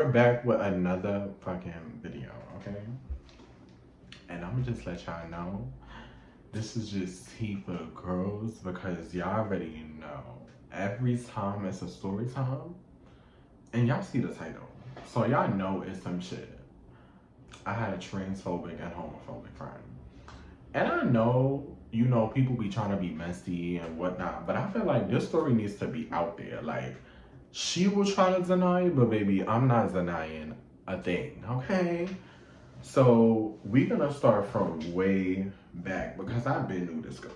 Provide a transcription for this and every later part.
we're back with another fucking video, okay? And I'm gonna just let y'all know this is just tea for the girls because y'all already know. Every time it's a story time, and y'all see the title, so y'all know it's some shit. I had a transphobic and homophobic friend. And I know, people be trying to be messy and whatnot, but I feel like this story needs to be out there. Like, she will try to deny it, but baby, I'm not denying a thing, okay? So we're gonna start from way back because I've been knew this girl.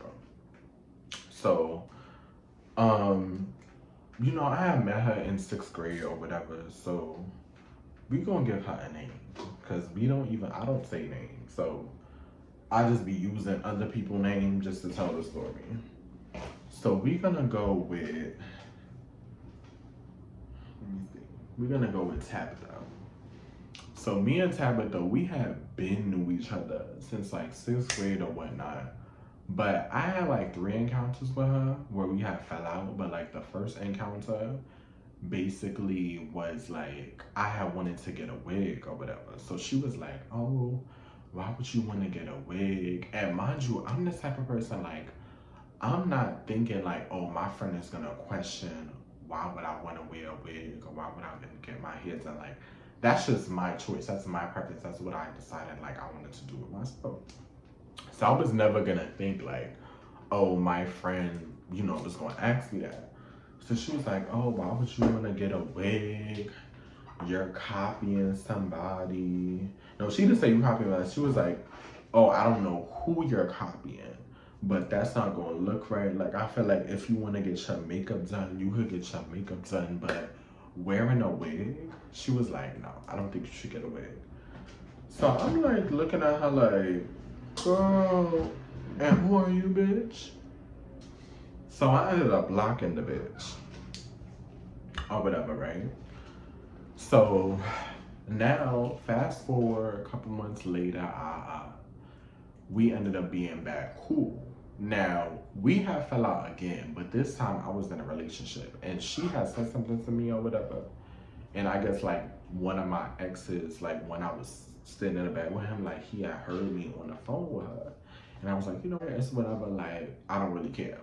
So, um, I had met her in 6th grade or whatever. So we gonna give her a name because I don't say names. So I just be using other people's names just to tell the story. So we're gonna go with, let me see, we're gonna go with Tabitha. So me and Tabitha, we have been knew each other since like 6th grade or whatnot. But I had like 3 encounters with her where we had fell out. But like the first encounter basically was like I had wanted to get a wig or whatever. So she was like, "Oh, why would you want to get a wig?" And mind you, I'm the type of person like I'm not thinking like, "Oh, my friend is gonna question why would I want to wear a wig or why would I get my hair done." Like that's just my choice. That's my preference. That's what I decided like I wanted to do with myself. So I was never gonna think like, oh, my friend, was gonna ask me that. So she was like, oh, why would you wanna get a wig? You're copying somebody. No, she didn't say you copying us. She was like, oh, I don't know who you're copying, but that's not gonna look right. Like I feel like if you wanna get your makeup done, you could get your makeup done, but wearing a wig, she was like, no, I don't think you should get a wig. So I'm like looking at her like, girl, and who are you, bitch? So I ended up blocking the bitch. Or whatever, right? So now, fast forward a couple months later, we ended up being back cool. Now, we have fell out again, but this time I was in a relationship and she had said something to me or whatever. And I guess like one of my exes, like when I was sitting in the bed with him, like he had heard me on the phone with her. And I was like, it's whatever, like, I don't really care.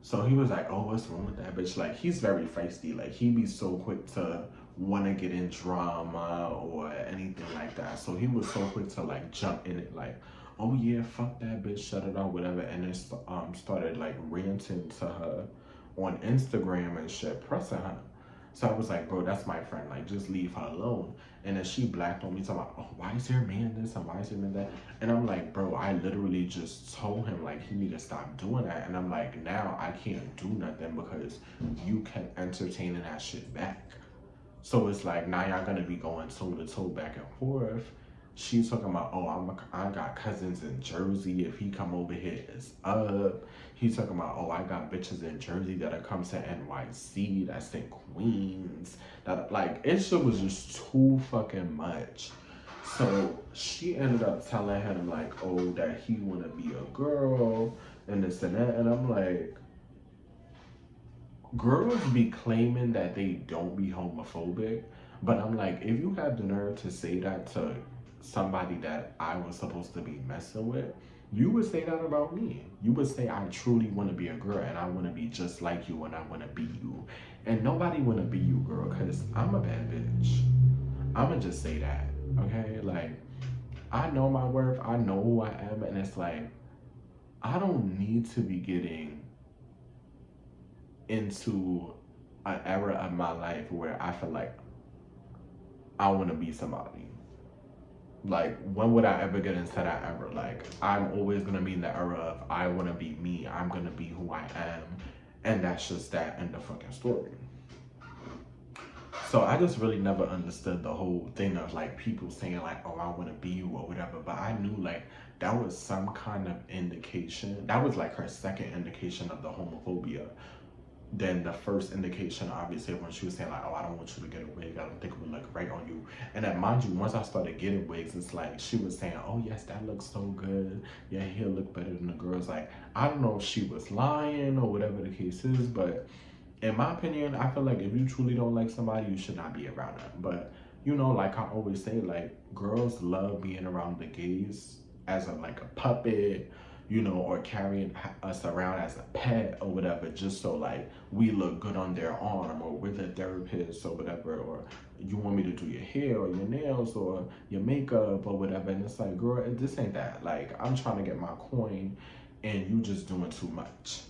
So he was like, oh, what's wrong with that bitch? Like, he's very feisty. Like, he be so quick to want to get in drama or anything like that. So he was so quick to, like, jump in it. Like, oh, yeah, fuck that bitch, shut it off, whatever. And then started, like, ranting to her on Instagram and shit, pressing her. So I was like, bro, that's my friend. Like, just leave her alone. And then she blacked on me, talking about, oh, why is your man this and why is your man that? And I'm like, bro, I literally just told him, like, he need to stop doing that. And I'm like, now I can't do nothing because you kept entertaining that shit back. So it's like, now y'all gonna be going toe to toe back and forth. She's talking about, oh, I got cousins in Jersey. If he come over here, it's up. He's talking about, oh, I got bitches in Jersey that'll come to NYC, that's in Queens. That like, it shit was just too fucking much. So she ended up telling him like, oh, that he wanna be a girl and this and that. And I'm like, girls be claiming that they don't be homophobic, but I'm like, if you have the nerve to say that to somebody that I was supposed to be messing with, you would say that about me. You would say I truly want to be a girl and I want to be just like you and I want to be you. And nobody want to be you, girl, because I'm a bad bitch. I'm going to just say that, okay? Like, I know my worth. I know who I am. And it's like, I don't need to be getting into an era of my life where I feel like I want to be somebody. Like, when would I ever get into that era? Like, I'm always going to be in the era of I want to be me. I'm going to be who I am. And that's just that end of fucking story. So I just really never understood the whole thing of like people saying like, oh, I want to be you or whatever. But I knew like that was some kind of indication. That was like her second indication of the homophobia. Then the first indication, obviously, when she was saying like, oh, I don't want you to get a wig, I don't think it would look right on you. And then mind you, once I started getting wigs, it's like she was saying, oh yes, that looks so good. Yeah, he'll look better than the girls. Like, I don't know if she was lying or whatever the case is, but in my opinion, I feel like if you truly don't like somebody, you should not be around them. But you know, like I always say, like girls love being around the gays as a like a puppet, you know, or carrying us around as a pet or whatever, just so like we look good on their arm, or we're the therapist or whatever, or you want me to do your hair or your nails or your makeup or whatever. And it's like, girl, this ain't that. Like I'm trying to get my coin, and you just doing too much.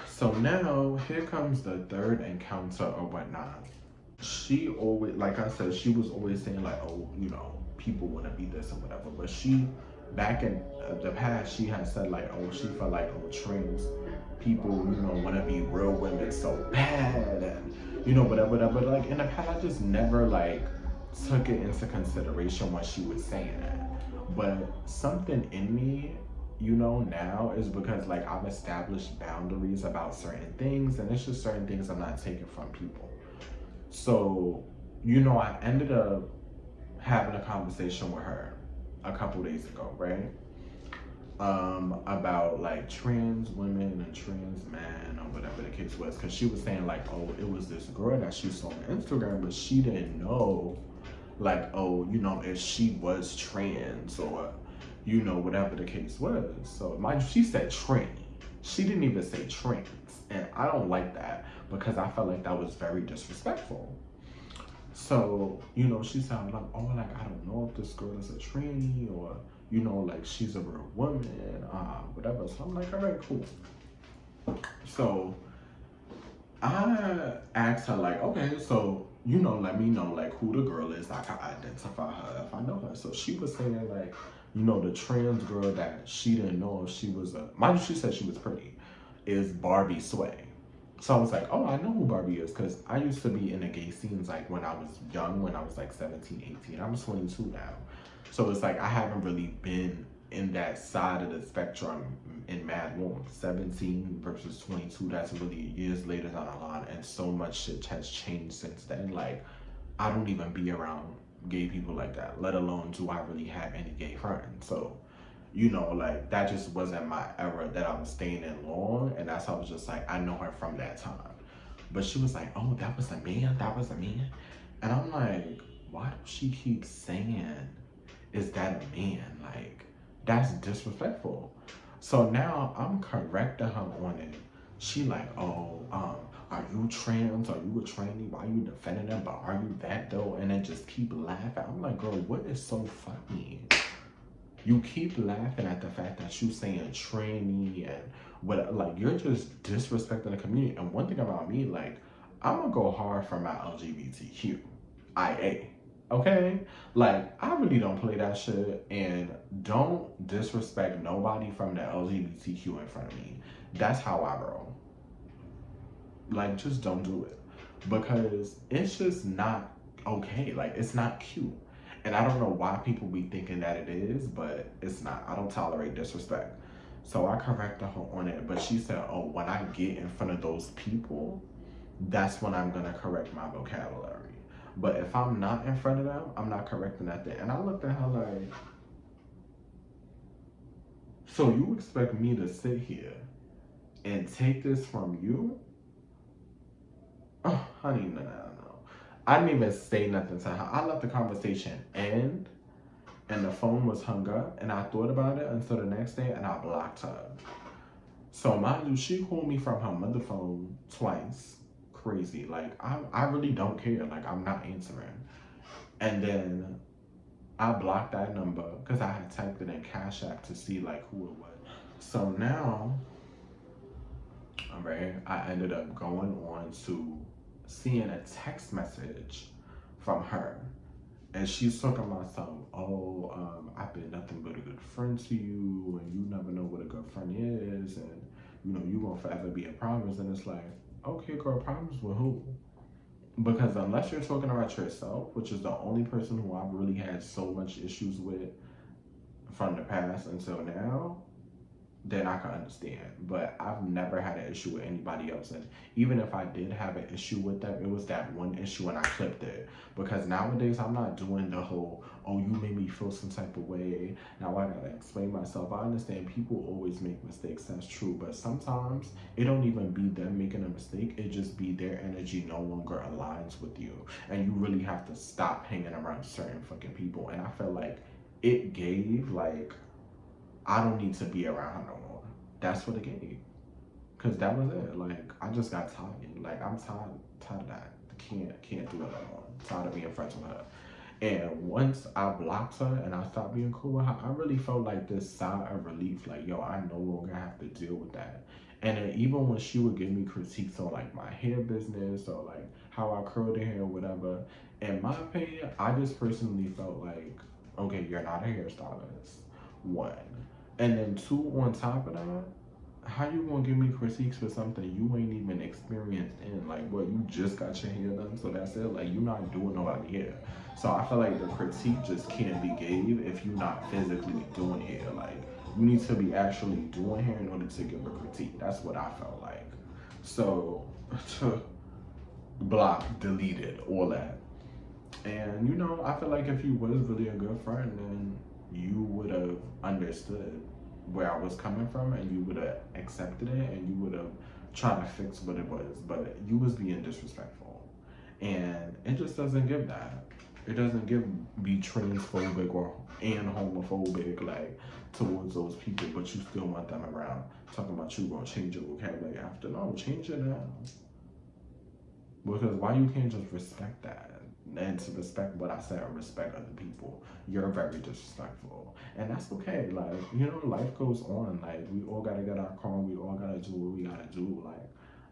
So now here comes the third encounter or whatnot. She always, like I said, she was always saying like, oh, you know, people want to be this and whatever. But she, back in the past, she had said like, oh, she felt like, oh, trans people, you know, want to be real women so bad, and you know, whatever, whatever. But like in the past, I just never like took it into consideration when she was saying that. But something in me, you know, now is because like I've established boundaries about certain things, and it's just certain things I'm not taking from people. So, you know, I ended up having a conversation with her a couple days ago, right? About like trans women and trans men or whatever the case was. Cause she was saying like, oh, it was this girl that she saw on Instagram, but she didn't know like, oh, you know, if she was trans or, you know, whatever the case was. So mind you, she said tranny. She didn't even say trans. And I don't like that because I felt like that was very disrespectful. So, you know, she sounded like, oh, like, I don't know if this girl is a tranny or, you know, like she's a real woman, whatever. So I'm like, all right, cool. So I asked her, like, okay, so, you know, let me know, like, who the girl is. I can identify her if I know her. So she was saying, like, you know, the trans girl that she didn't know if she was a, mind you, she said she was pretty, is Barbie Sway. So I was like, oh, I know who Barbie is, because I used to be in the gay scenes like when I was young, when I was like 17, 18. I'm 22 now. So it's like I haven't really been in that side of the spectrum in mad long. 17 versus 22, that's really years later down the line, and so much shit has changed since then. Like, I don't even be around gay people like that, let alone do I really have any gay friends. So you know, like that just wasn't my era that I was staying in long. And that's how I was just like, I know her from that time. But she was like, oh, that was a man, that was a man. And I'm like, why does she keep saying, is that a man? Like, that's disrespectful. So now I'm correcting her on it. She like, oh, are you trans? Are you a tranny? Why are you defending them? But are you that though? And then just keep laughing. I'm like, girl, what is so funny? You keep laughing at the fact that you saying tranny and what, like you're just disrespecting the community. And one thing about me, like I'm gonna go hard for my LGBTQ, IA. Okay? Like I really don't play that shit, and don't disrespect nobody from the LGBTQ in front of me. That's how I roll. Like just don't do it. Because it's just not okay. Like it's not cute. And I don't know why people be thinking that it is, but it's not. I don't tolerate disrespect. So I corrected her on it, but she said, oh, when I get in front of those people, that's when I'm gonna correct my vocabulary. But if I'm not in front of them, I'm not correcting that thing. And I looked at her like, so you expect me to sit here and take this from you? Oh, honey, no, no, no. I didn't even say nothing to her. I let the conversation end, and the phone was hung up, and I thought about it until the next day, and I blocked her. So mind you, she called me from her mother phone twice. Crazy. Like, I really don't care. Like, I'm not answering. And then I blocked that number because I had typed it in Cash App to see, like, who it was. So now, all right, I ended up going on to seeing a text message from her. And she's talking about some, oh, I've been nothing but a good friend to you, and you never know what a good friend is, and you know, you gonna forever be a promise. And it's like, okay, girl, promise with who? Because unless you're talking about yourself, which is the only person who I've really had so much issues with from the past until now, then I can understand. But I've never had an issue with anybody else. And even if I did have an issue with them, it was that one issue and I clipped it. Because nowadays I'm not doing the whole, oh, you made me feel some type of way. Now I gotta explain myself. I understand people always make mistakes, that's true. But sometimes it don't even be them making a mistake. It just be their energy no longer aligns with you. And you really have to stop hanging around certain fucking people. And I feel like it gave like I don't need to be around her no more. That's what it gave. Cause that was it. Like I just got tired. Like I'm tired of that. Can't do it no more. Tired of being friends with her. And once I blocked her and I stopped being cool with her, I really felt like this sigh of relief. Like, yo, I no longer have to deal with that. And then even when she would give me critiques on like my hair business or like how I curled the hair or whatever, in my opinion, I just personally felt like, okay, you're not a hairstylist. One. And then two, on top of that, how you gonna give me critiques for something you ain't even experienced in? Like, what, you just got your hair done, so that's it? Like, you not doing nobody hair. So I feel like the critique just can't be gave if you're not physically doing hair. Like, you need to be actually doing hair in order to give a critique. That's what I felt like. So, to block, deleted, all that. And I feel like if you was really a good friend, then you would have understood where I was coming from, and you would have accepted it, and you would have tried to fix what it was. But you was being disrespectful, and it just doesn't give that. It doesn't give be transphobic or and homophobic like towards those people, but you still want them around. Talking about you gonna change your vocabulary after. No, change it now. Because why you can't just respect that? And to respect what I said or respect other people. You're very disrespectful. And that's okay. Like, life goes on. Like, we all gotta get our car, we all gotta do what we gotta do. Like,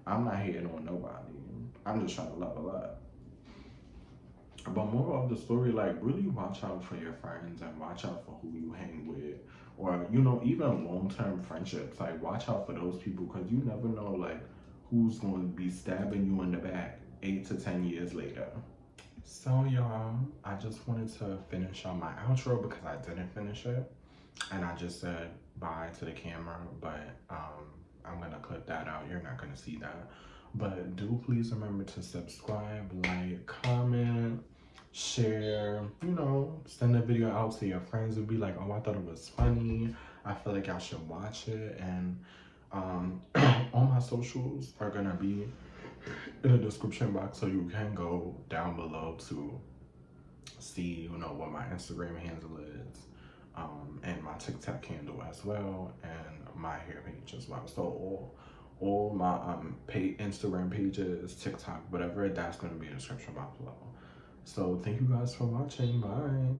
I'm not hating on nobody. I'm just trying to level up. But more of the story, like, really watch out for your friends and watch out for who you hang with. Or, even long term friendships. Like, watch out for those people because you never know, like, who's going to be stabbing you in the back 8 to 10 years later. So, y'all, I just wanted to finish on my outro because I didn't finish it. And I just said bye to the camera, but I'm going to clip that out. You're not going to see that. But do please remember to subscribe, like, comment, share, send the video out to your friends and be like, oh, I thought it was funny. I feel like y'all should watch it. And all my socials are going to be in the description box, so you can go down below to see, what my Instagram handle is, and my TikTok handle as well, and my hair page as well. So all my Instagram pages, TikTok, whatever, that's gonna be in the description box below. So thank you guys for watching. Bye.